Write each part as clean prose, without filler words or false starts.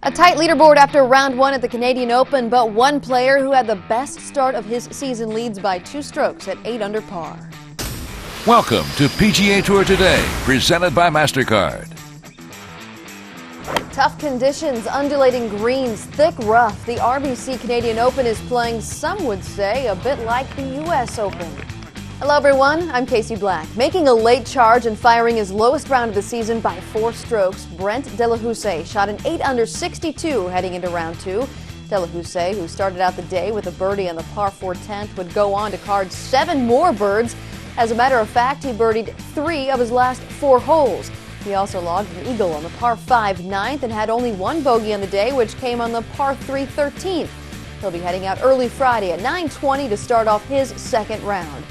A tight leaderboard after round one at the Canadian Open, but one player who had the best start of his season leads by 2 strokes at 8 under par. Welcome to PGA Tour Today, presented by MasterCard. Tough conditions, undulating greens, thick rough. The RBC Canadian Open is playing, some would say, a bit like the U.S. Open. Hello everyone, I'm Casey Black. Making a late charge and firing his lowest round of the season by 4 strokes, Brent Delahousse shot an 8 under 62 heading into round 2. Delahousse, who started out the day with a birdie on the par 4 10th, would go on to card 7 more birds. As a matter of fact, he birdied 3 of his last 4 holes. He also logged an eagle on the par 5 9th and had only 1 bogey on the day, which came on the par 3 13th. He'll be heading out early Friday at 9:20 to start off his second round.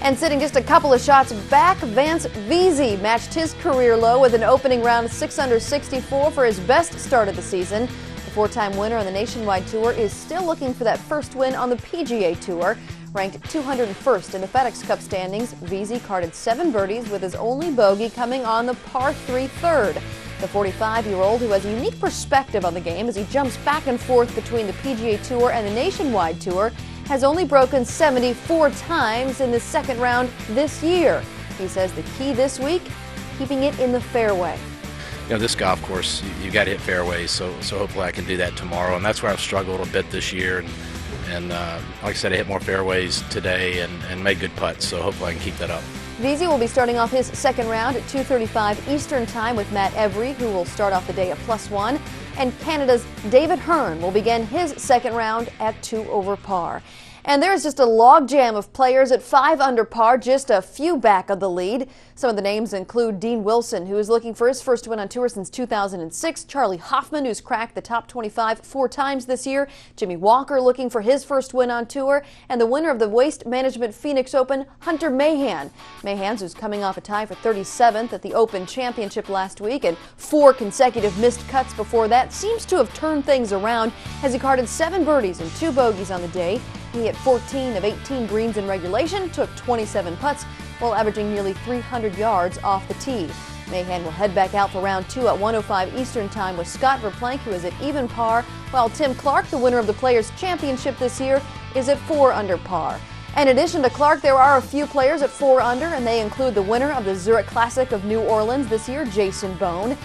And sitting just a couple of shots back, Vance Veazey matched his career low with an opening round 6 under 64 for his best start of the season. The 4-time winner on the Nationwide Tour is still looking for that first win on the PGA Tour. Ranked 201st in the FedEx Cup standings, Veazey carded 7 birdies with his only bogey coming on the par 3 third. The 45-year-old, who has a unique perspective on the game as he jumps back and forth between the PGA Tour and the Nationwide Tour, has only broken 74 times in the second round this year. He says the key this week, keeping it in the fairway. You know, this golf course, you got to hit fairways, so hopefully I can do that tomorrow. And that's where I've struggled a bit this year. And like I said, I hit more fairways today and made good putts, so hopefully I can keep that up. Veazey will be starting off his second round at 2:35 Eastern Time with Matt Every, who will start off the day at +1. And Canada's David Hearn will begin his second round at 2 over par. And there's just a logjam of players at 5 under par, just a few back of the lead. Some of the names include Dean Wilson, who is looking for his first win on tour since 2006. Charlie Hoffman, who's cracked the top 25 4 times this year. Jimmy Walker looking for his first win on tour. And the winner of the Waste Management Phoenix Open, Hunter Mahan. Mahan, who's coming off a tie for 37th at the Open Championship last week and 4 consecutive missed cuts before that, seems to have turned things around as he carded 7 birdies and 2 bogeys on the day. He hit 14 of 18 greens in regulation, took 27 putts, while averaging nearly 300 yards off the tee. Mahan will head back out for round 2 at 1:05 Eastern Time with Scott Verplank, who is at even par, while Tim Clark, the winner of the Players' Championship this year, is at 4 under par. In addition to Clark, there are a few players at 4 under, and they include the winner of the Zurich Classic of New Orleans this year, Jason Bone.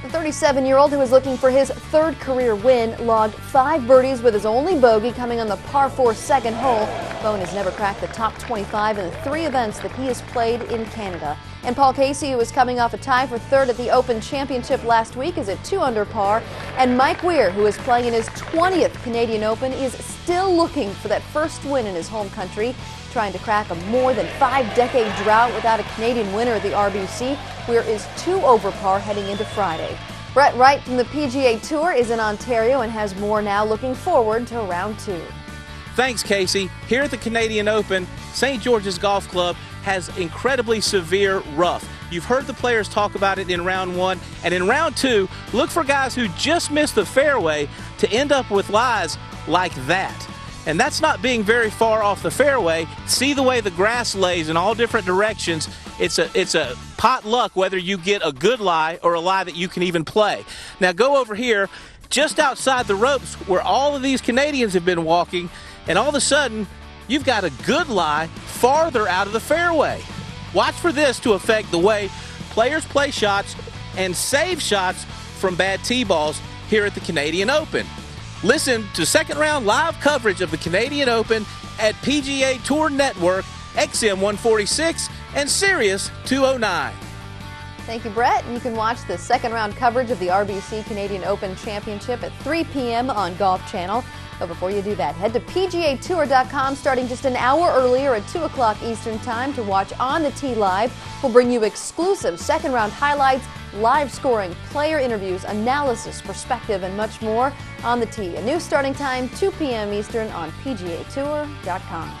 The 37-year-old, who is looking for his 3rd career win, logged 5 birdies with his only bogey coming on the par 4 second hole. Bone has never cracked the top 25 in the 3 events that he has played in Canada. And Paul Casey, who is coming off a tie for 3rd at the Open Championship last week, is at 2 under par. And Mike Weir, who is playing in his 20th Canadian Open, is still looking for that first win in his home country, trying to crack a more than 5-decade drought without a Canadian winner at the RBC. Weir is 2 over par heading into Friday. Brett Wright from the PGA Tour is in Ontario and has more now, looking forward to round 2. Thanks, Casey. Here at the Canadian Open, St. George's Golf Club has incredibly severe rough. You've heard the players talk about it in round 1, and in round 2, look for guys who just missed the fairway to end up with lies like that. And that's not being very far off the fairway. See the way the grass lays in all different directions. It's a pot luck whether you get a good lie or a lie that you can even play. Now go over here just outside the ropes where all of these Canadians have been walking, and all of a sudden you've got a good lie farther out of the fairway. Watch for this to affect the way players play shots and save shots from bad tee balls here at the Canadian Open. Listen to second round live coverage of the Canadian Open at PGA Tour Network, XM 146 and Sirius 209. Thank you, Brett. And you can watch the second round coverage of the RBC Canadian Open Championship at 3 p.m. on Golf Channel. But before you do that, head to PGATour.com starting just an hour earlier at 2 o'clock Eastern Time to watch On the Tee Live. We'll bring you exclusive second round highlights, live scoring, player interviews, analysis, perspective, and much more on the tee. A new starting time, 2 p.m. Eastern on PGATour.com.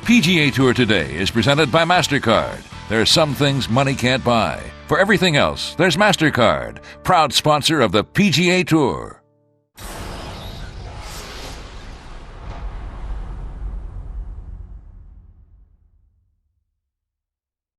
PGA Tour Today is presented by MasterCard. There are some things money can't buy. For everything else, there's MasterCard, proud sponsor of the PGA Tour.